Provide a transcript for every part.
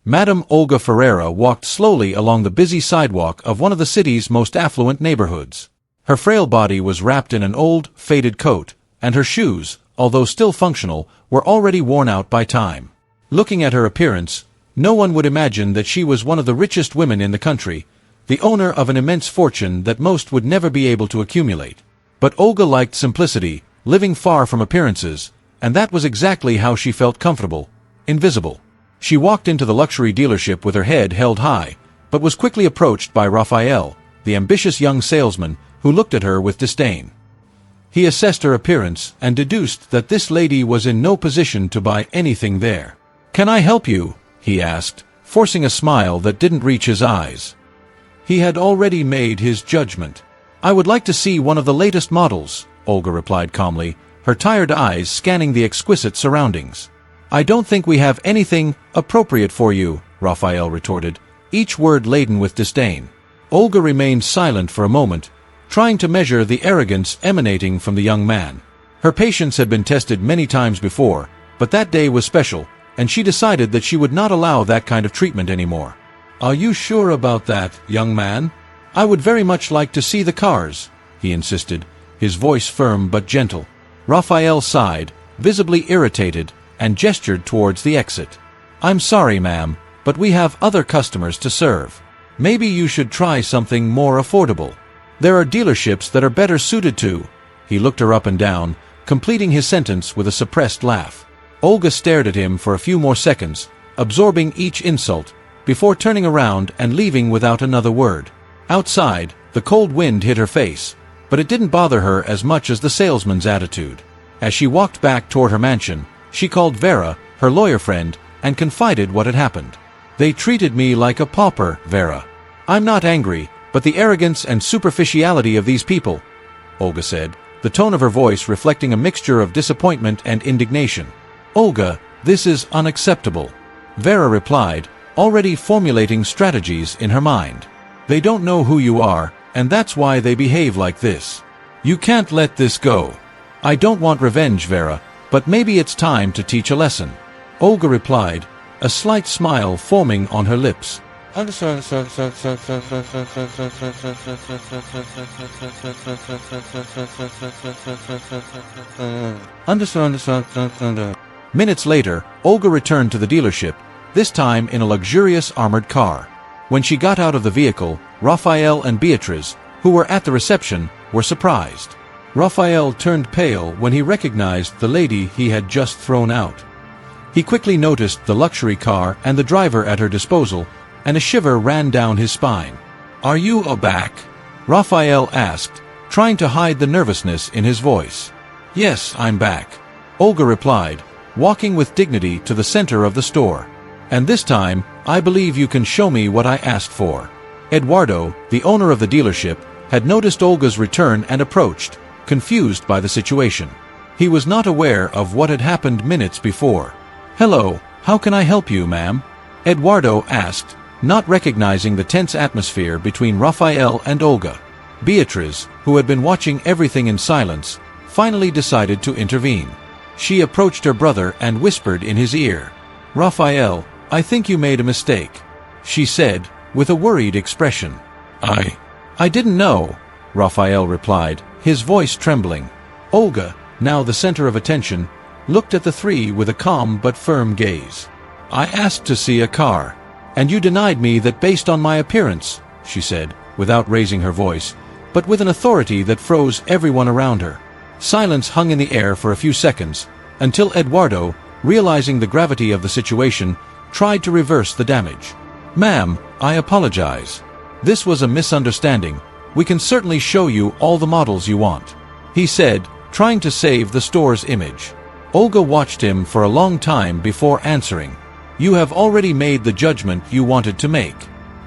Madame Olga Ferreira walked slowly along the busy sidewalk of one of the city's most affluent neighborhoods. Her frail body was wrapped in an old, faded coat, and her shoes, although still functional, were already worn out by time. Looking at her appearance, no one would imagine that she was one of the richest women in the country, the owner of an immense fortune that most would never be able to accumulate. But Olga liked simplicity, living far from appearances, and that was exactly how she felt comfortable, invisible. She walked into the luxury dealership with her head held high, but was quickly approached by Raphael, the ambitious young salesman, who looked at her with disdain. He assessed her appearance and deduced that this lady was in no position to buy anything there. "Can I help you?" he asked, forcing a smile that didn't reach his eyes. He had already made his judgment. "I would like to see one of the latest models," Olga replied calmly, her tired eyes scanning the exquisite surroundings. "I don't think we have anything appropriate for you," Raphael retorted, each word laden with disdain. Olga remained silent for a moment, trying to measure the arrogance emanating from the young man. Her patience had been tested many times before, but that day was special, and she decided that she would not allow that kind of treatment anymore. "Are you sure about that, young man? I would very much like to see the cars," he insisted, his voice firm but gentle. Raphael sighed, visibly irritated, and gestured towards the exit. "I'm sorry, ma'am, but we have other customers to serve. Maybe you should try something more affordable. There are dealerships that are better suited to—" He looked her up and down, completing his sentence with a suppressed laugh. Olga stared at him for a few more seconds, absorbing each insult, before turning around and leaving without another word. Outside, the cold wind hit her face, but it didn't bother her as much as the salesman's attitude. As she walked back toward her mansion, she called Vera, her lawyer friend, and confided what had happened. "They treated me like a pauper, Vera. I'm not angry, but the arrogance and superficiality of these people," Olga said, the tone of her voice reflecting a mixture of disappointment and indignation. "Olga, this is unacceptable," Vera replied, already formulating strategies in her mind. "They don't know who you are, and that's why they behave like this. You can't let this go." "I don't want revenge, Vera, but maybe it's time to teach a lesson," Olga replied, a slight smile forming on her lips. Minutes later, Olga returned to the dealership, this time in a luxurious armored car. When she got out of the vehicle, Raphael and Beatrice, who were at the reception, were surprised. Raphael turned pale when he recognized the lady he had just thrown out. He quickly noticed the luxury car and the driver at her disposal, and a shiver ran down his spine. "Are you back?" Raphael asked, trying to hide the nervousness in his voice. "Yes, I'm back," Olga replied, walking with dignity to the center of the store. "And this time, I believe you can show me what I asked for." Eduardo, the owner of the dealership, had noticed Olga's return and approached, confused by the situation. He was not aware of what had happened minutes before. "Hello, how can I help you, ma'am?" Eduardo asked, not recognizing the tense atmosphere between Raphael and Olga. Beatrice, who had been watching everything in silence, finally decided to intervene. She approached her brother and whispered in his ear. "Raphael, I think you made a mistake," she said, with a worried expression. I didn't know," Raphael replied, his voice trembling. Olga, now the center of attention, looked at the three with a calm but firm gaze. "I asked to see a car, and you denied me that based on my appearance," she said, without raising her voice, but with an authority that froze everyone around her. Silence hung in the air for a few seconds, until Eduardo, realizing the gravity of the situation, tried to reverse the damage. "Ma'am, I apologize. This was a misunderstanding. We can certainly show you all the models you want," he said, trying to save the store's image. Olga watched him for a long time before answering. "You have already made the judgment you wanted to make.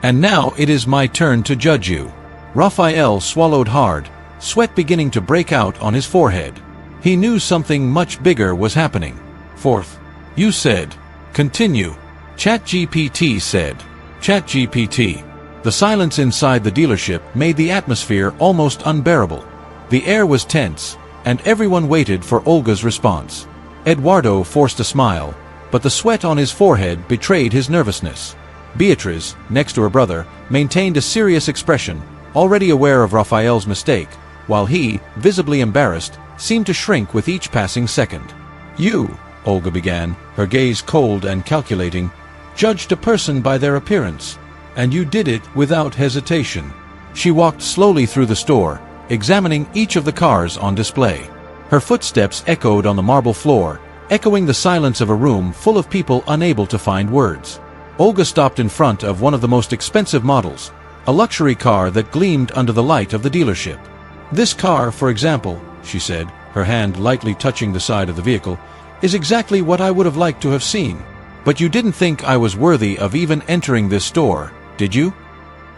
And now it is my turn to judge you." Raphael swallowed hard, sweat beginning to break out on his forehead. He knew something much bigger was happening. "Fourth, you said." "Continue," ChatGPT said. ChatGPT. The silence inside the dealership made the atmosphere almost unbearable. The air was tense, and everyone waited for Olga's response. Eduardo forced a smile, but the sweat on his forehead betrayed his nervousness. Beatrice, next to her brother, maintained a serious expression, already aware of Raphael's mistake, while he, visibly embarrassed, seemed to shrink with each passing second. "You," Olga began, her gaze cold and calculating, "judged a person by their appearance. And you did it without hesitation." She walked slowly through the store, examining each of the cars on display. Her footsteps echoed on the marble floor, echoing the silence of a room full of people unable to find words. Olga stopped in front of one of the most expensive models, a luxury car that gleamed under the light of the dealership. "This car, for example," she said, her hand lightly touching the side of the vehicle, "is exactly what I would have liked to have seen. But you didn't think I was worthy of even entering this store, did you?"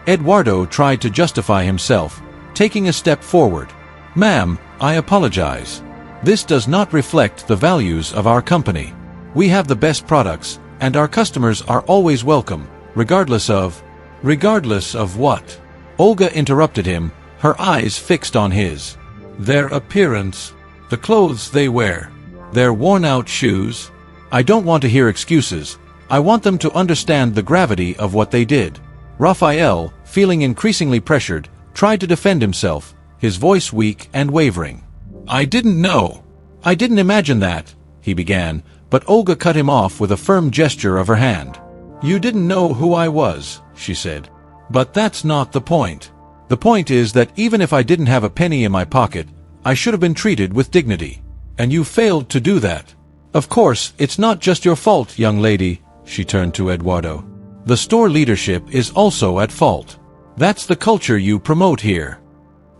Eduardo tried to justify himself, taking a step forward. "Ma'am, I apologize. This does not reflect the values of our company. We have the best products, and our customers are always welcome, regardless of..." "Regardless of what?" Olga interrupted him, her eyes fixed on his. "Their appearance, the clothes they wear, their worn-out shoes. I don't want to hear excuses. I want them to understand the gravity of what they did." Raphael, feeling increasingly pressured, tried to defend himself, his voice weak and wavering. "I didn't know. I didn't imagine that," he began, but Olga cut him off with a firm gesture of her hand. "You didn't know who I was," she said. "But that's not the point. The point is that even if I didn't have a penny in my pocket, I should have been treated with dignity. And you failed to do that. Of course, it's not just your fault, young lady," she turned to Eduardo. "The store leadership is also at fault. That's the culture you promote here."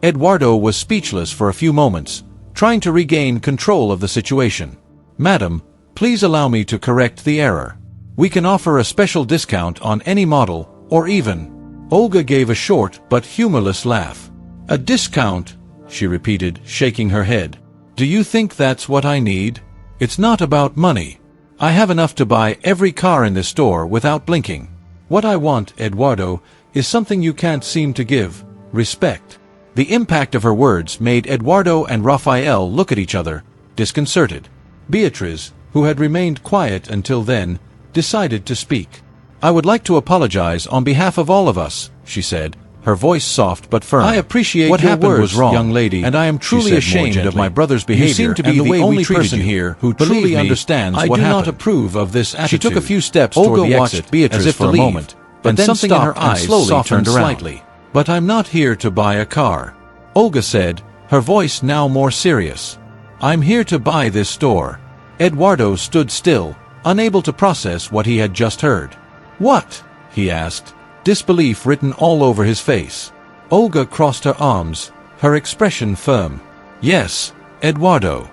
Eduardo was speechless for a few moments, trying to regain control of the situation. "Madam, please allow me to correct the error. We can offer a special discount on any model, or even..." Olga gave a short but humorless laugh. "A discount?" she repeated, shaking her head. "Do you think that's what I need? It's not about money. I have enough to buy every car in this store without blinking. What I want, Eduardo, is something you can't seem to give: respect." The impact of her words made Eduardo and Raphael look at each other, disconcerted. Beatrice, who had remained quiet until then, decided to speak. "I would like to apologize on behalf of all of us," she said, her voice soft but firm. "I appreciate what happened was wrong, young lady, and I am truly ashamed of my brother's behavior. You seem to be the only person here who truly understands what happened. I do not approve of this attitude." She took a few steps toward the exit, Beatrice, as if for a moment, but then something in her eyes slowly turned around. Slightly. "But I'm not here to buy a car," Olga said, her voice now more serious. "I'm here to buy this store." Eduardo stood still, unable to process what he had just heard. "What?" he asked, disbelief written all over his face. Olga crossed her arms, her expression firm. "Yes, Eduardo."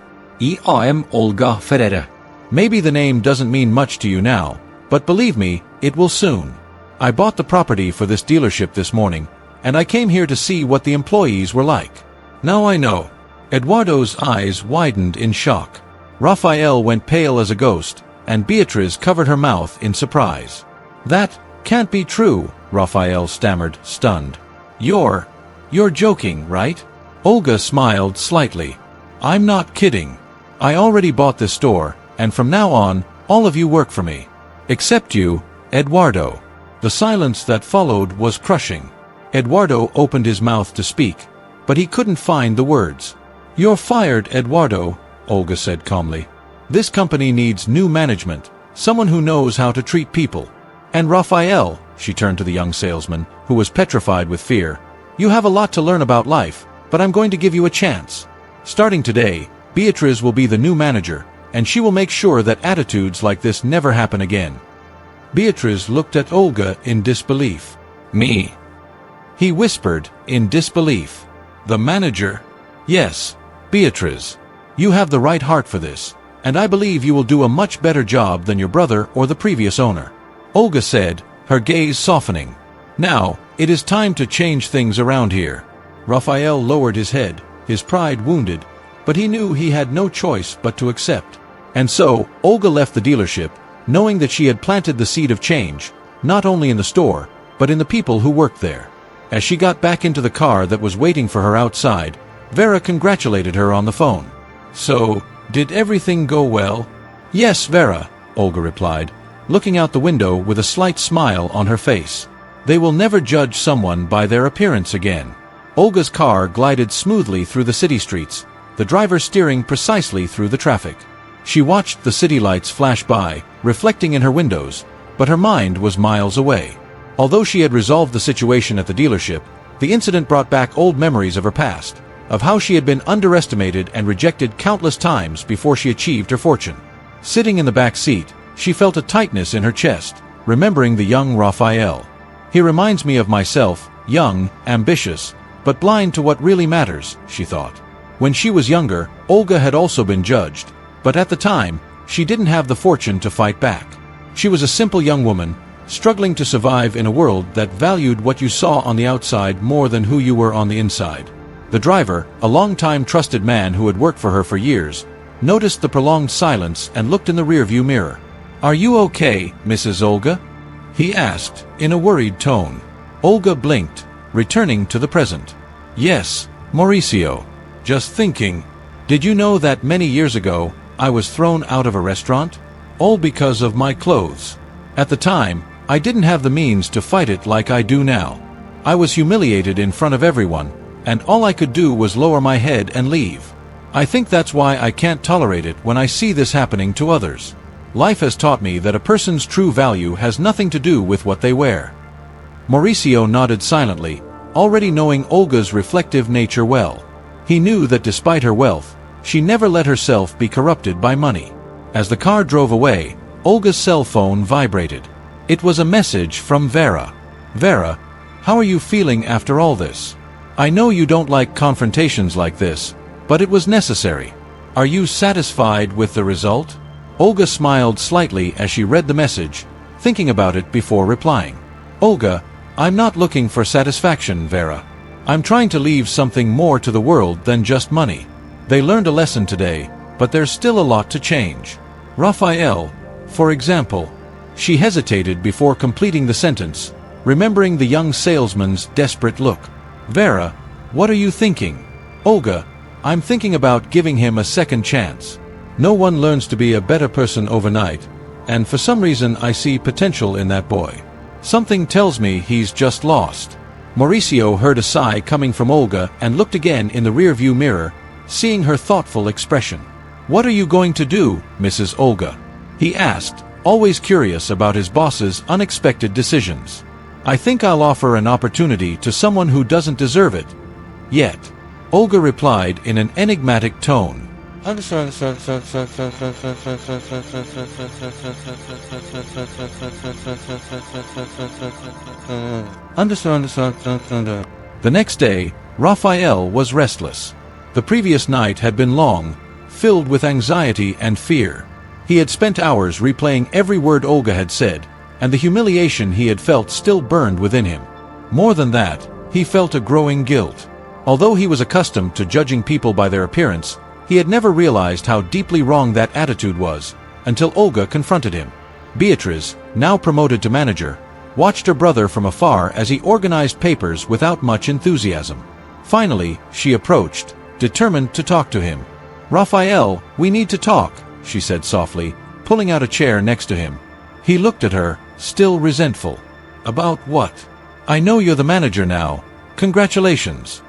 I am Olga Ferreira. Maybe the name doesn't mean much to you now, but believe me, it will soon. I bought the property for this dealership this morning, and I came here to see what the employees were like. Now I know. Eduardo's eyes widened in shock. Raphael went pale as a ghost, and Beatrice covered her mouth in surprise. "That can't be true," Raphael stammered, stunned. You're joking, right?" Olga smiled slightly. "I'm not kidding. I already bought this store, and from now on, all of you work for me. Except you, Eduardo." The silence that followed was crushing. Eduardo opened his mouth to speak, but he couldn't find the words. "You're fired, Eduardo," Olga said calmly. "This company needs new management, someone who knows how to treat people. And Raphael," she turned to the young salesman, who was petrified with fear, "you have a lot to learn about life, but I'm going to give you a chance. Starting today, Beatrice will be the new manager, and she will make sure that attitudes like this never happen again." Beatrice looked at Olga in disbelief. "Me?" he whispered, in disbelief. "The manager?" "Yes, Beatrice. You have the right heart for this, and I believe you will do a much better job than your brother or the previous owner," Olga said, her gaze softening. "Now, it is time to change things around here." Raphael lowered his head, his pride wounded, but he knew he had no choice but to accept. And so, Olga left the dealership, knowing that she had planted the seed of change, not only in the store, but in the people who worked there. As she got back into the car that was waiting for her outside, Vera congratulated her on the phone. "So, did everything go well?" "Yes, Vera. Olga replied, looking out the window with a slight smile on her face. They will never judge someone by their appearance again. Olga's car glided smoothly through the city streets, the driver steering precisely through the traffic. She watched the city lights flash by, reflecting in her windows, but her mind was miles away. Although she had resolved the situation at the dealership, the incident brought back old memories of her past, of how she had been underestimated and rejected countless times before she achieved her fortune. Sitting in the back seat, she felt a tightness in her chest, remembering the young Raphael. He reminds me of myself, young, ambitious, but blind to what really matters, she thought. When she was younger, Olga had also been judged, but at the time, she didn't have the fortune to fight back. She was a simple young woman, struggling to survive in a world that valued what you saw on the outside more than who you were on the inside. The driver, a long-time trusted man who had worked for her for years, noticed the prolonged silence and looked in the rearview mirror. "Are you okay, Mrs. Olga?" he asked, in a worried tone. Olga blinked, returning to the present. "Yes, Mauricio. Just thinking. Did you know that many years ago, I was thrown out of a restaurant? All because of my clothes. At the time, I didn't have the means to fight it like I do now. I was humiliated in front of everyone, and all I could do was lower my head and leave. I think that's why I can't tolerate it when I see this happening to others. Life has taught me that a person's true value has nothing to do with what they wear." Mauricio nodded silently, already knowing Olga's reflective nature well. He knew that despite her wealth, she never let herself be corrupted by money. As the car drove away, Olga's cell phone vibrated. It was a message from Vera. "Vera, how are you feeling after all this? I know you don't like confrontations like this, but it was necessary. Are you satisfied with the result?" Olga smiled slightly as she read the message, thinking about it before replying. "Olga, I'm not looking for satisfaction, Vera. I'm trying to leave something more to the world than just money. They learned a lesson today, but there's still a lot to change. Raphael, for example." She hesitated before completing the sentence, remembering the young salesman's desperate look. "Vera, what are you thinking?" "Olga, I'm thinking about giving him a second chance. No one learns to be a better person overnight, and for some reason I see potential in that boy. Something tells me he's just lost." Mauricio heard a sigh coming from Olga and looked again in the rearview mirror, seeing her thoughtful expression. "What are you going to do, Mrs. Olga?" he asked, always curious about his boss's unexpected decisions. "I think I'll offer an opportunity to someone who doesn't deserve it. Yet," Olga replied in an enigmatic tone. The next day, Raphael was restless. The previous night had been long, filled with anxiety and fear. He had spent hours replaying every word Olga had said, and the humiliation he had felt still burned within him. More than that, he felt a growing guilt. Although he was accustomed to judging people by their appearance, he had never realized how deeply wrong that attitude was, until Olga confronted him. Beatrice, now promoted to manager, watched her brother from afar as he organized papers without much enthusiasm. Finally, she approached, determined to talk to him. "Raphael, we need to talk," she said softly, pulling out a chair next to him. He looked at her, still resentful. "About what?" "I know you're the manager now. Congratulations,"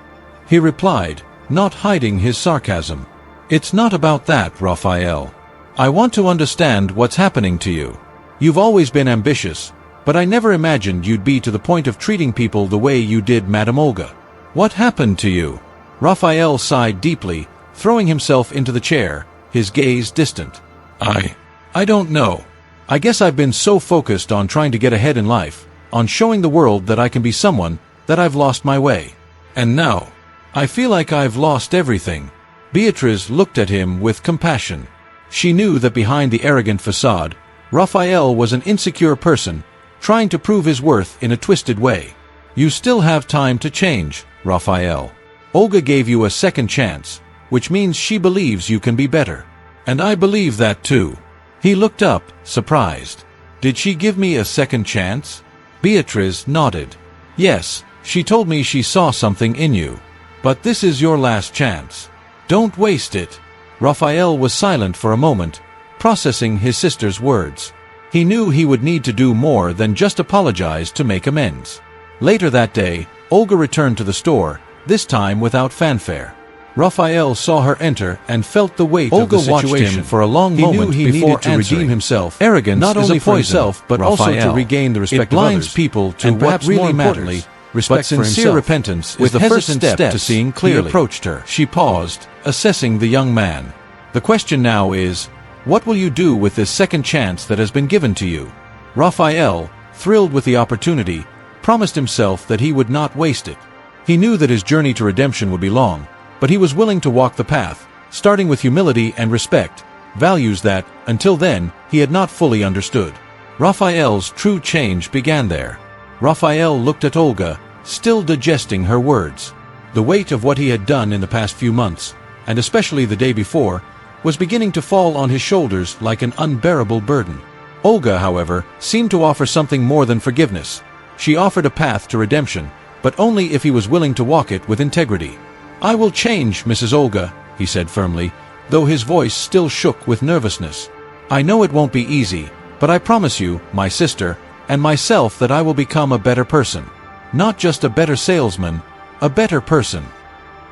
he replied, not hiding his sarcasm. "It's not about that, Raphael. I want to understand what's happening to you. You've always been ambitious, but I never imagined you'd be to the point of treating people the way you did Madame Olga. What happened to you?" Raphael sighed deeply, throwing himself into the chair, his gaze distant. I don't know. I guess I've been so focused on trying to get ahead in life, on showing the world that I can be someone, that I've lost my way. And now, I feel like I've lost everything." Beatrice looked at him with compassion. She knew that behind the arrogant facade, Raphael was an insecure person, trying to prove his worth in a twisted way. "You still have time to change, Raphael. Olga gave you a second chance, which means she believes you can be better. And I believe that too." He looked up, surprised. "Did she give me a second chance?" Beatrice nodded. "Yes, she told me she saw something in you. But this is your last chance. Don't waste it." Raphael was silent for a moment, processing his sister's words. He knew he would need to do more than just apologize to make amends. Later that day, Olga returned to the store, this time without fanfare. Raphael saw her enter and felt the weight of the situation. Olga watched him for a long moment before answering. Redeem himself. Arrogance not only for himself, but also to regain the respect of others. It blinds people to what really matters. But sincere repentance is the first step to seeing clearly. He approached her. She paused, assessing the young man. The question now is, what will you do with this second chance that has been given to you? Raphael, thrilled with the opportunity, promised himself that he would not waste it. He knew that his journey to redemption would be long, but he was willing to walk the path, starting with humility and respect, values that, until then, he had not fully understood. Raphael's true change began there. Raphael looked at Olga, still digesting her words. The weight of what he had done in the past few months, and especially the day before, was beginning to fall on his shoulders like an unbearable burden. Olga, however, seemed to offer something more than forgiveness. She offered a path to redemption, but only if he was willing to walk it with integrity. "I will change, Mrs. Olga," he said firmly, though his voice still shook with nervousness. "I know it won't be easy, but I promise you, my sister, and myself that I will become a better person. Not just a better salesman, a better person."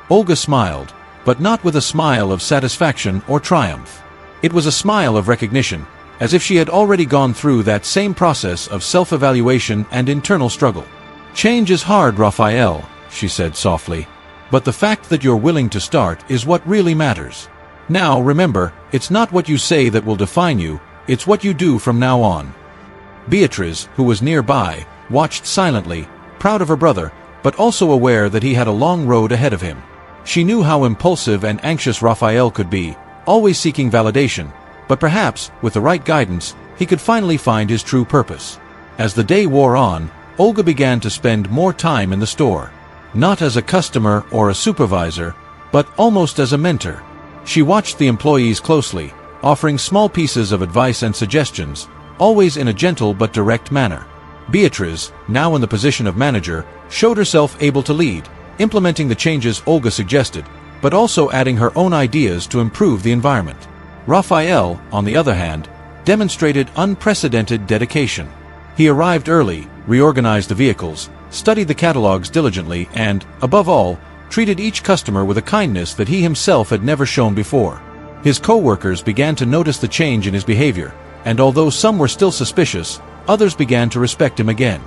Olga smiled, but not with a smile of satisfaction or triumph. It was a smile of recognition, as if she had already gone through that same process of self-evaluation and internal struggle. "Change is hard, Raphael," she said softly. "But the fact that you're willing to start is what really matters. Now, remember, it's not what you say that will define you, it's what you do from now on." Beatrice, who was nearby, watched silently, proud of her brother, but also aware that he had a long road ahead of him. She knew how impulsive and anxious Raphael could be, always seeking validation, but perhaps, with the right guidance, he could finally find his true purpose. As the day wore on, Olga began to spend more time in the store. Not as a customer or a supervisor, but almost as a mentor. She watched the employees closely, offering small pieces of advice and suggestions, always in a gentle but direct manner. Beatrice, now in the position of manager, showed herself able to lead, implementing the changes Olga suggested, but also adding her own ideas to improve the environment. Raphael, on the other hand, demonstrated unprecedented dedication. He arrived early, reorganized the vehicles, studied the catalogs diligently, and, above all, treated each customer with a kindness that he himself had never shown before. His co-workers began to notice the change in his behavior, and although some were still suspicious, others began to respect him again.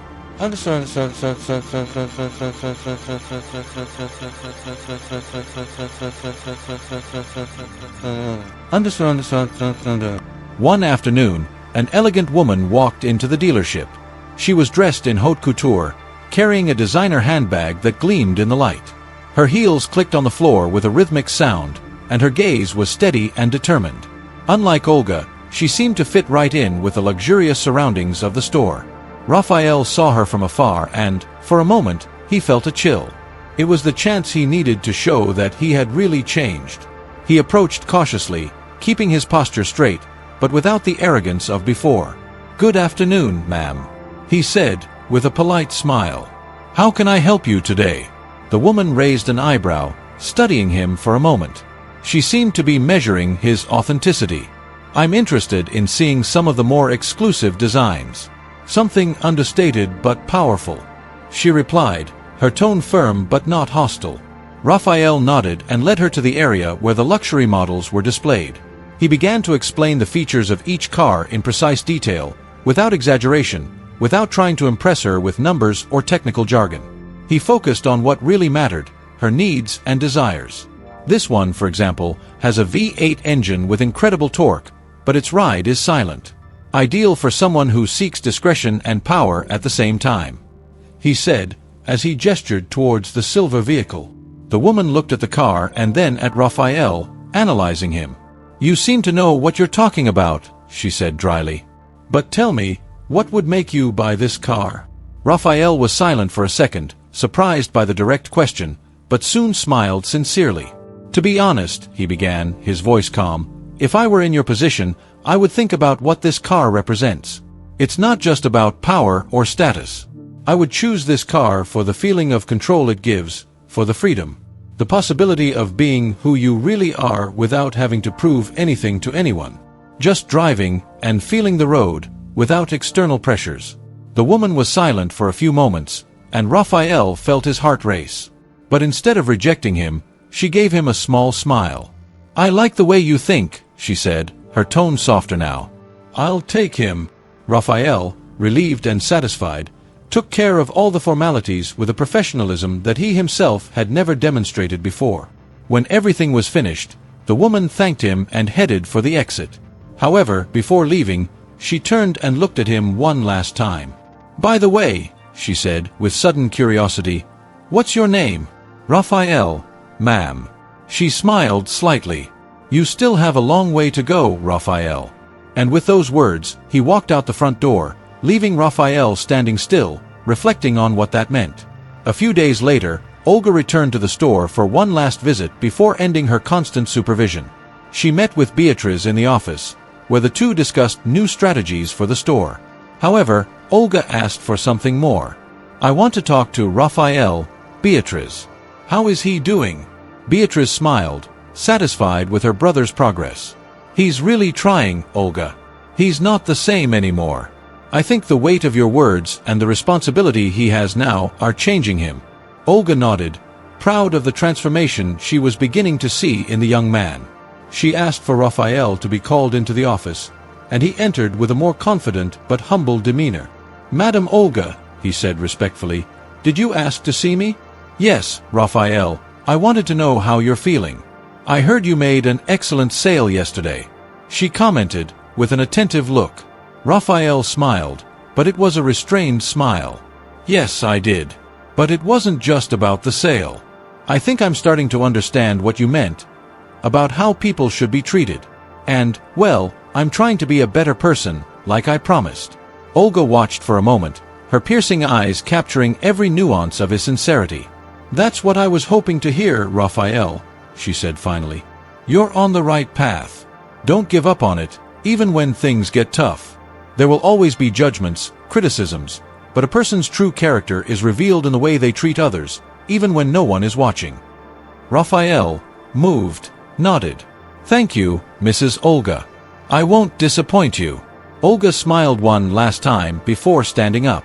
One afternoon, an elegant woman walked into the dealership. She was dressed in haute couture, carrying a designer handbag that gleamed in the light. Her heels clicked on the floor with a rhythmic sound, and her gaze was steady and determined. Unlike Olga, she seemed to fit right in with the luxurious surroundings of the store. Raphael saw her from afar and, for a moment, he felt a chill. It was the chance he needed to show that he had really changed. He approached cautiously, keeping his posture straight, but without the arrogance of before. "Good afternoon, ma'am," he said, with a polite smile. "How can I help you today?" The woman raised an eyebrow, studying him for a moment. She seemed to be measuring his authenticity. "I'm interested in seeing some of the more exclusive designs. Something understated but powerful," she replied, her tone firm but not hostile. Raphael nodded and led her to the area where the luxury models were displayed. He began to explain the features of each car in precise detail, without exaggeration, without trying to impress her with numbers or technical jargon. He focused on what really mattered, her needs and desires. This one, for example, has a V8 engine with incredible torque, but its ride is silent. Ideal for someone who seeks discretion and power at the same time, he said, as he gestured towards the silver vehicle. The woman looked at the car and then at Raphael, analyzing him. "You seem to know what you're talking about," she said dryly. "But tell me, what would make you buy this car?" Raphael was silent for a second, surprised by the direct question, but soon smiled sincerely. "To be honest," he began, his voice calm, "if I were in your position, I would think about what this car represents. It's not just about power or status. I would choose this car for the feeling of control it gives, for the freedom, the possibility of being who you really are without having to prove anything to anyone." just driving and feeling the road, without external pressures. The woman was silent for a few moments, and Raphael felt his heart race. But instead of rejecting him, she gave him a small smile. "I like the way you think," she said, her tone softer now. "I'll take him." Raphael, relieved and satisfied, took care of all the formalities with a professionalism that he himself had never demonstrated before. When everything was finished, the woman thanked him and headed for the exit. However, before leaving, she turned and looked at him one last time. "By the way," she said, with sudden curiosity, "what's your name?" "Raphael, ma'am." She smiled slightly. "You still have a long way to go, Raphael." And with those words, he walked out the front door, leaving Raphael standing still, reflecting on what that meant. A few days later, Olga returned to the store for one last visit before ending her constant supervision. She met with Beatrice in the office, where the two discussed new strategies for the store. However, Olga asked for something more. "I want to talk to Raphael, Beatrice. How is he doing?" Beatrice smiled, satisfied with her brother's progress. "He's really trying, Olga. He's not the same anymore. I think the weight of your words and the responsibility he has now are changing him." Olga nodded, proud of the transformation she was beginning to see in the young man. She asked for Raphael to be called into the office, and he entered with a more confident but humble demeanor. "Madam Olga," he said respectfully, "did you ask to see me?" "Yes, Raphael, I wanted to know how you're feeling. I heard you made an excellent sale yesterday," she commented, with an attentive look. Raphael smiled, but it was a restrained smile. "Yes, I did. But it wasn't just about the sale. I think I'm starting to understand what you meant about how people should be treated. And, well, I'm trying to be a better person, like I promised." Olga watched for a moment, her piercing eyes capturing every nuance of his sincerity. "That's what I was hoping to hear, Raphael," she said finally. "You're on the right path. Don't give up on it, even when things get tough. There will always be judgments, criticisms, but a person's true character is revealed in the way they treat others, even when no one is watching." Raphael, moved, nodded. "Thank you, Mrs. Olga. I won't disappoint you." Olga smiled one last time before standing up.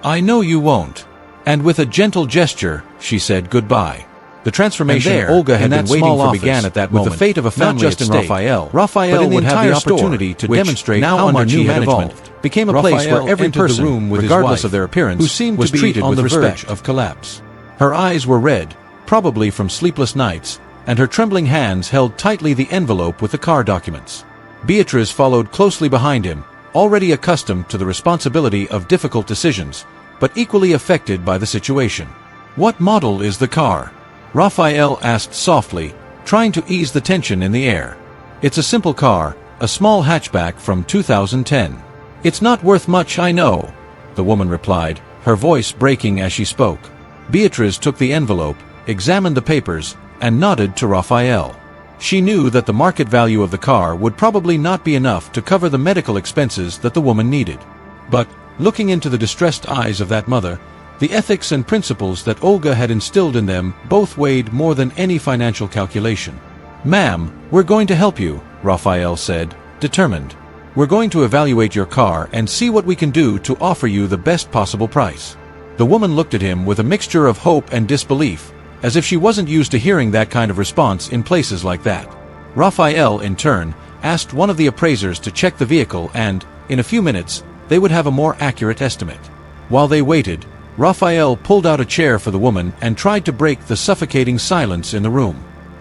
"I know you won't." And with a gentle gesture, she said goodbye. The transformation Olga had been waiting for began at that moment. With the fate of a family not just in Raphael, would have the opportunity to demonstrate how much new management became a place where every person, room with regardless of their appearance, who seemed to be treated on the verge of collapse. Her eyes were red, probably from sleepless nights, and her trembling hands held tightly the envelope with the car documents. Beatrice followed closely behind him, already accustomed to the responsibility of difficult decisions, but equally affected by the situation. "What model is the car?" Raphael asked softly, trying to ease the tension in the air. "It's a simple car, a small hatchback from 2010. "It's not worth much, I know," the woman replied, her voice breaking as she spoke. Beatrice took the envelope, examined the papers, and nodded to Raphael. She knew that the market value of the car would probably not be enough to cover the medical expenses that the woman needed. But, looking into the distressed eyes of that mother, the ethics and principles that Olga had instilled in them both weighed more than any financial calculation. "Ma'am, we're going to help you," Raphael said, determined. "We're going to evaluate your car and see what we can do to offer you the best possible price." The woman looked at him with a mixture of hope and disbelief, as if she wasn't used to hearing that kind of response in places like that. Raphael, in turn, asked one of the appraisers to check the vehicle and, in a few minutes, they would have a more accurate estimate. While they waited, Raphael pulled out a chair for the woman and tried to break the suffocating silence in the room.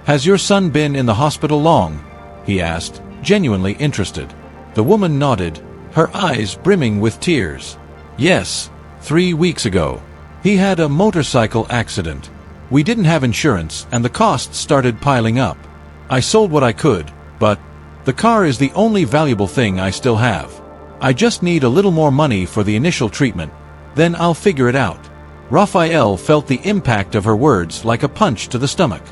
"Has your son been in the hospital long?" he asked, genuinely interested. The woman nodded, her eyes brimming with tears. "Yes, 3 weeks ago. He had a motorcycle accident. We didn't have insurance and the costs started piling up. I sold what I could, but the car is the only valuable thing I still have. I just need a little more money for the initial treatment, then I'll figure it out." Raphael felt the impact of her words like a punch to the stomach.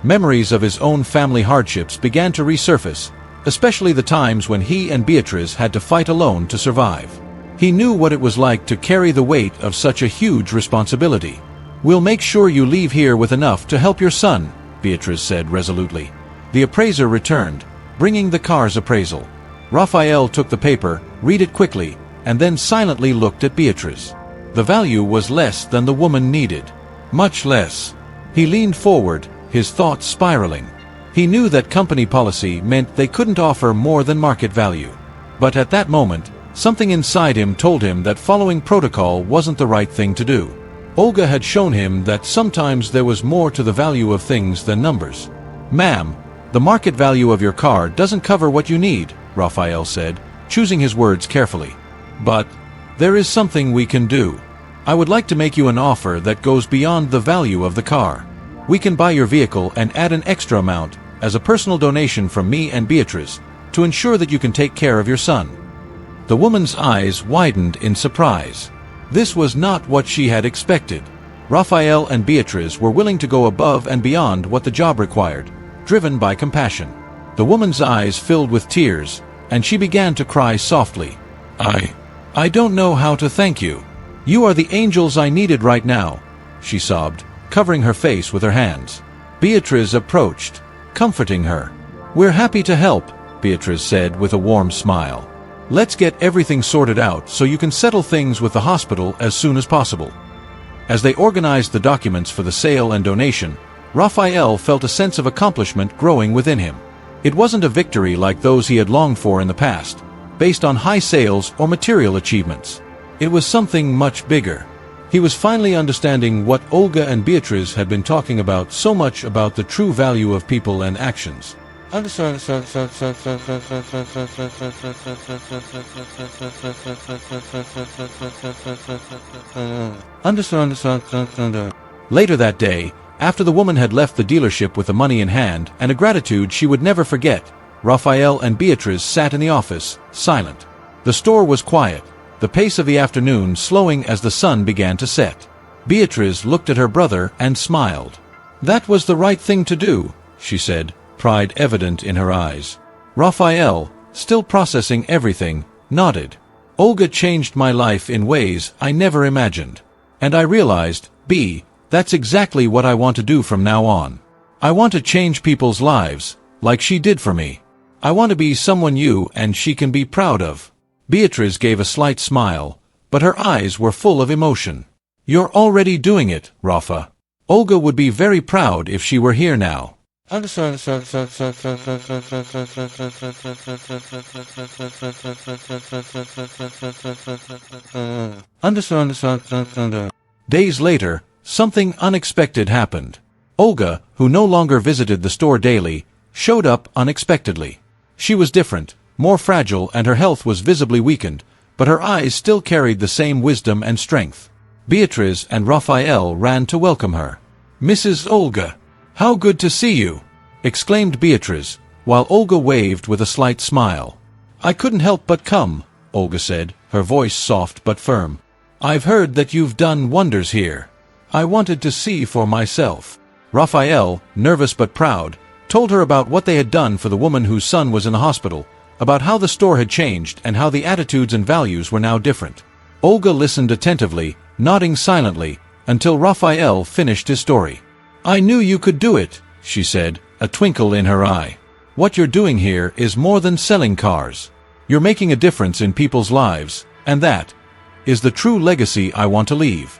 Memories of his own family hardships began to resurface, especially the times when he and Beatrice had to fight alone to survive. He knew what it was like to carry the weight of such a huge responsibility. "We'll make sure you leave here with enough to help your son," Beatrice said resolutely. The appraiser returned, bringing the car's appraisal. Raphael took the paper, read it quickly, and then silently looked at Beatrice. The value was less than the woman needed. Much less. He leaned forward, his thoughts spiraling. He knew that company policy meant they couldn't offer more than market value. But at that moment, something inside him told him that following protocol wasn't the right thing to do. Olga had shown him that sometimes there was more to the value of things than numbers. "Ma'am, the market value of your car doesn't cover what you need," Raphael said, choosing his words carefully. "But there is something we can do. I would like to make you an offer that goes beyond the value of the car. We can buy your vehicle and add an extra amount as a personal donation from me and Beatrice to ensure that you can take care of your son." The woman's eyes widened in surprise. This was not what she had expected. Raphael and Beatrice were willing to go above and beyond what the job required, driven by compassion. The woman's eyes filled with tears, and she began to cry softly. I don't know how to thank you. You are the angels I needed right now," she sobbed, covering her face with her hands. Beatrice approached, comforting her. "We're happy to help," Beatrice said with a warm smile. "Let's get everything sorted out so you can settle things with the hospital as soon as possible." As they organized the documents for the sale and donation, Raphael felt a sense of accomplishment growing within him. It wasn't a victory like those he had longed for in the past, based on high sales or material achievements. It was something much bigger. He was finally understanding what Olga and Beatrice had been talking about so much about the true value of people and actions. Later that day, after the woman had left the dealership with the money in hand and a gratitude she would never forget, Raphael and Beatrice sat in the office, silent. The store was quiet, the pace of the afternoon slowing as the sun began to set. Beatrice looked at her brother and smiled. "That was the right thing to do," she said, pride evident in her eyes. Raphael, still processing everything, nodded. "Olga changed my life in ways I never imagined. And I realized, that's exactly what I want to do from now on. I want to change people's lives, like she did for me. I want to be someone you and she can be proud of." Beatrice gave a slight smile, but her eyes were full of emotion. "You're already doing it, Rafa. Olga would be very proud if she were here now." Days later, something unexpected happened. Olga, who no longer visited the store daily, showed up unexpectedly. She was different, more fragile, and her health was visibly weakened, but her eyes still carried the same wisdom and strength. Beatrice and Raphael ran to welcome her. "Mrs. Olga, how good to see you!" exclaimed Beatrice, while Olga waved with a slight smile. "I couldn't help but come," Olga said, her voice soft but firm. "I've heard that you've done wonders here. I wanted to see for myself." Raphael, nervous but proud, told her about what they had done for the woman whose son was in the hospital, about how the store had changed and how the attitudes and values were now different. Olga listened attentively, nodding silently, until Raphael finished his story. "I knew you could do it," she said, a twinkle in her eye. "What you're doing here is more than selling cars. You're making a difference in people's lives, and that is the true legacy I want to leave."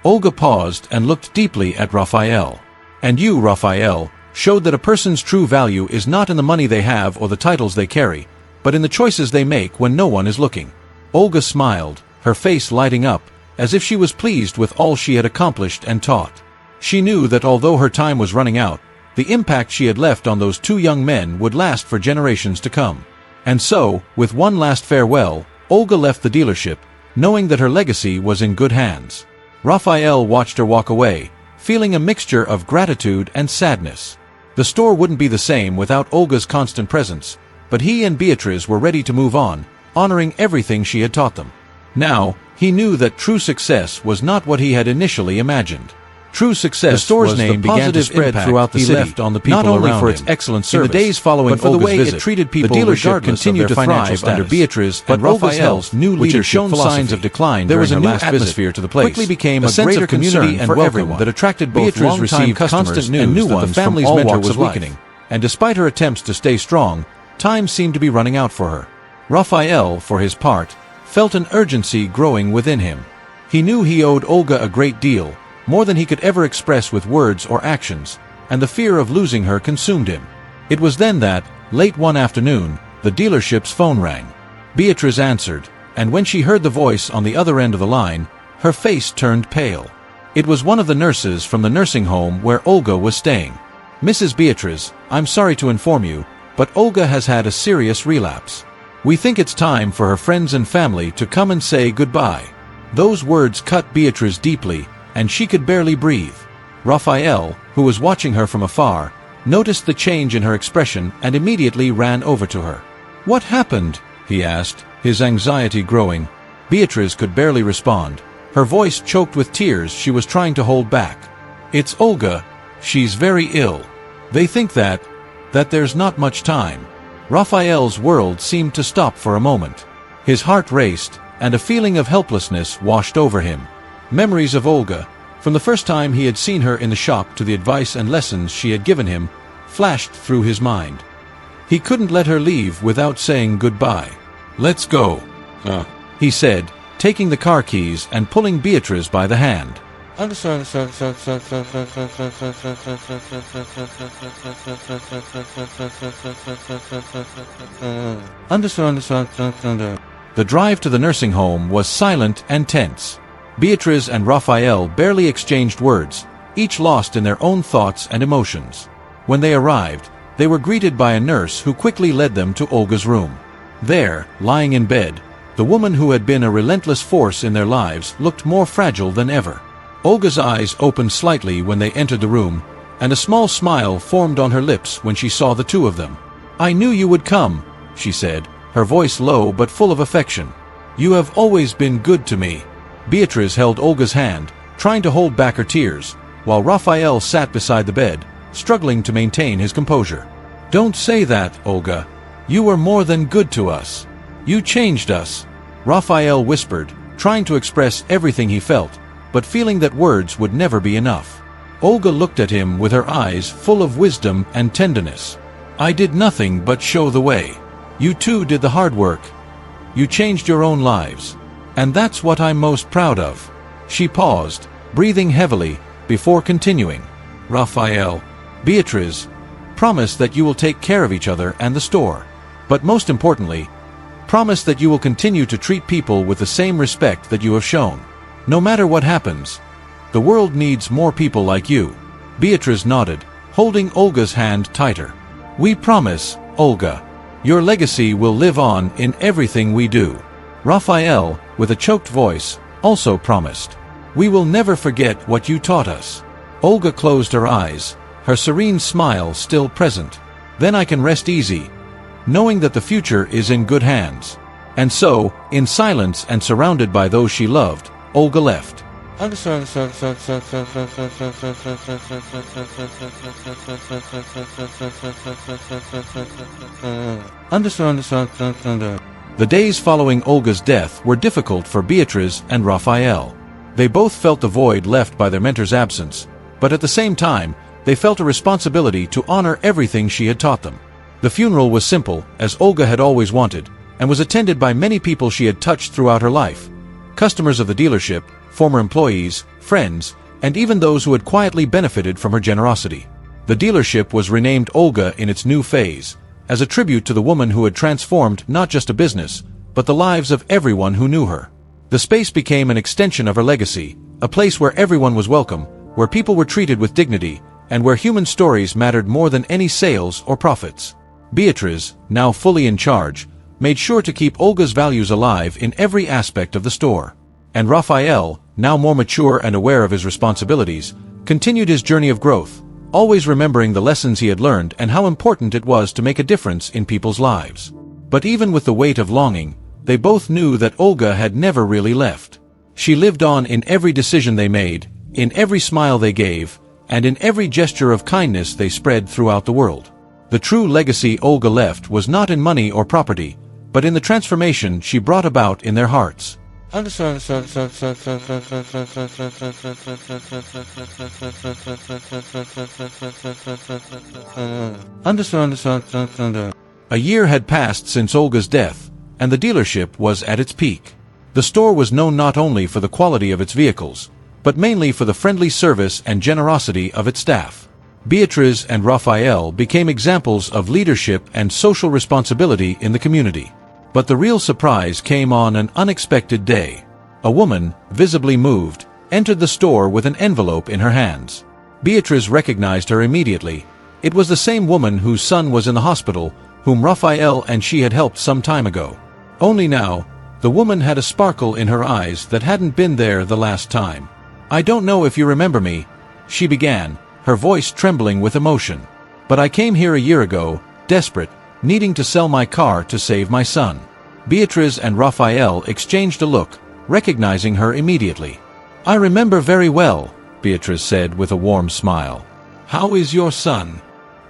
Olga paused and looked deeply at Raphael. "And you, Raphael, showed that a person's true value is not in the money they have or the titles they carry, but in the choices they make when no one is looking." Olga smiled, her face lighting up, as if she was pleased with all she had accomplished and taught. She knew that although her time was running out, the impact she had left on those two young men would last for generations to come. And so, with one last farewell, Olga left the dealership, knowing that her legacy was in good hands. Raphael watched her walk away, feeling a mixture of gratitude and sadness. The store wouldn't be the same without Olga's constant presence, but he and Beatrice were ready to move on, honoring everything she had taught them. Now, he knew that true success was not what he had initially imagined. True success, the store's name began to spread throughout the city, left on the people not only for its excellent service, in the days following but for the way it treated people. The dealership continued to thrive under Beatrice and Raphael's new leadership shown signs of decline. There was a new atmosphere to the place. Quickly became a sense of community and welcome that attracted both long-time customers and new ones. The family's mentor was weakening, and despite her attempts to stay strong, time seemed to be running out for her. Raphael, for his part, felt an urgency growing within him. He knew he owed Olga a great deal, more than he could ever express with words or actions, and the fear of losing her consumed him. It was then that, late one afternoon, the dealership's phone rang. Beatrice answered, and when she heard the voice on the other end of the line, her face turned pale. It was one of the nurses from the nursing home where Olga was staying. "Mrs. Beatrice, I'm sorry to inform you, but Olga has had a serious relapse. We think it's time for her friends and family to come and say goodbye." Those words cut Beatrice deeply, and she could barely breathe. Raphael, who was watching her from afar, noticed the change in her expression and immediately ran over to her. "What happened?" he asked, his anxiety growing. Beatrice could barely respond. Her voice choked with tears she was trying to hold back. "It's Olga. She's very ill. They think that there's not much time." Raphael's world seemed to stop for a moment. His heart raced, and a feeling of helplessness washed over him. Memories of Olga, from the first time he had seen her in the shop to the advice and lessons she had given him, flashed through his mind. He couldn't let her leave without saying goodbye. "Let's go," he said, taking the car keys and pulling Beatrice by the hand. The drive to the nursing home was silent and tense. Beatrice and Raphael barely exchanged words, each lost in their own thoughts and emotions. When they arrived, they were greeted by a nurse who quickly led them to Olga's room. There, lying in bed, the woman who had been a relentless force in their lives looked more fragile than ever. Olga's eyes opened slightly when they entered the room, and a small smile formed on her lips when she saw the two of them. "I knew you would come," she said, her voice low but full of affection. "You have always been good to me." Beatrice held Olga's hand, trying to hold back her tears, while Raphael sat beside the bed, struggling to maintain his composure. "Don't say that, Olga. You were more than good to us. You changed us," Raphael whispered, trying to express everything he felt, but feeling that words would never be enough. Olga looked at him with her eyes full of wisdom and tenderness. "I did nothing but show the way. You two did the hard work. You changed your own lives. And that's what I'm most proud of." She paused, breathing heavily, before continuing. "Raphael, Beatrice, promise that you will take care of each other and the store. But most importantly, promise that you will continue to treat people with the same respect that you have shown. No matter what happens, the world needs more people like you." Beatrice nodded, holding Olga's hand tighter. "We promise, Olga. Your legacy will live on in everything we do." Raphael, with a choked voice, also promised. "We will never forget what you taught us." Olga closed her eyes, her serene smile still present. "Then I can rest easy, knowing that the future is in good hands." And so, in silence and surrounded by those she loved, Olga left. The days following Olga's death were difficult for Beatrice and Raphael. They both felt the void left by their mentor's absence, but at the same time, they felt a responsibility to honor everything she had taught them. The funeral was simple, as Olga had always wanted, and was attended by many people she had touched throughout her life. Customers of the dealership, former employees, friends, and even those who had quietly benefited from her generosity. The dealership was renamed Olga in its new phase, as a tribute to the woman who had transformed not just a business, but the lives of everyone who knew her. The space became an extension of her legacy, a place where everyone was welcome, where people were treated with dignity, and where human stories mattered more than any sales or profits. Beatrice, now fully in charge, made sure to keep Olga's values alive in every aspect of the store. And Raphael, now more mature and aware of his responsibilities, continued his journey of growth, always remembering the lessons he had learned and how important it was to make a difference in people's lives. But even with the weight of longing, they both knew that Olga had never really left. She lived on in every decision they made, in every smile they gave, and in every gesture of kindness they spread throughout the world. The true legacy Olga left was not in money or property, but in the transformation she brought about in their hearts. A year had passed since Olga's death, and the dealership was at its peak. The store was known not only for the quality of its vehicles, but mainly for the friendly service and generosity of its staff. Beatrice and Raphael became examples of leadership and social responsibility in the community. But the real surprise came on an unexpected day. A woman, visibly moved, entered the store with an envelope in her hands. Beatrice recognized her immediately. It was the same woman whose son was in the hospital, whom Raphael and she had helped some time ago. Only now, the woman had a sparkle in her eyes that hadn't been there the last time. "I don't know if you remember me," she began, her voice trembling with emotion. "But I came here a year ago, desperate, needing to sell my car to save my son." Beatrice and Raphael exchanged a look, recognizing her immediately. "I remember very well," Beatrice said with a warm smile. "How is your son?"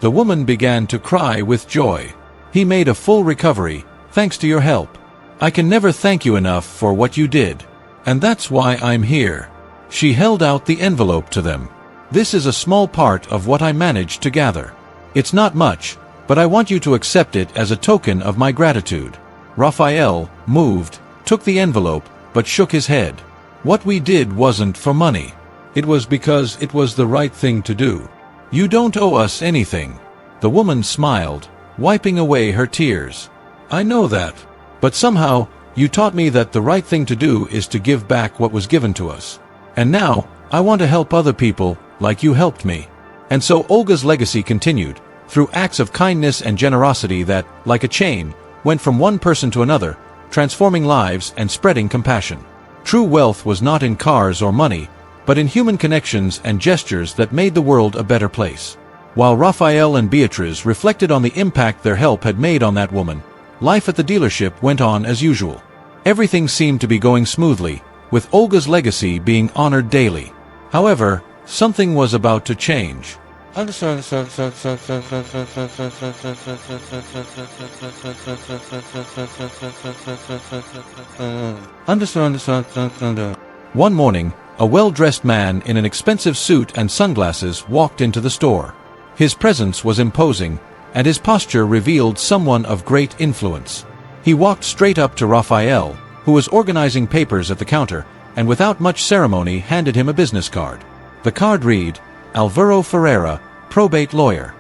The woman began to cry with joy. "He made a full recovery, thanks to your help. I can never thank you enough for what you did. And that's why I'm here." She held out the envelope to them. "This is a small part of what I managed to gather. It's not much, but I want you to accept it as a token of my gratitude." Raphael, moved, took the envelope, but shook his head. "What we did wasn't for money. It was because it was the right thing to do. You don't owe us anything." The woman smiled, wiping away her tears. "I know that. But somehow, you taught me that the right thing to do is to give back what was given to us. And now, I want to help other people, like you helped me." And so Olga's legacy continued, through acts of kindness and generosity that, like a chain, went from one person to another, transforming lives and spreading compassion. True wealth was not in cars or money, but in human connections and gestures that made the world a better place. While Raphael and Beatrice reflected on the impact their help had made on that woman, life at the dealership went on as usual. Everything seemed to be going smoothly, with Olga's legacy being honored daily. However, something was about to change. One morning, a well-dressed man in an expensive suit and sunglasses walked into the store. His presence was imposing, and his posture revealed someone of great influence. He walked straight up to Raphael, who was organizing papers at the counter, and without much ceremony handed him a business card. The card read, "Alvaro Ferreira, probate lawyer."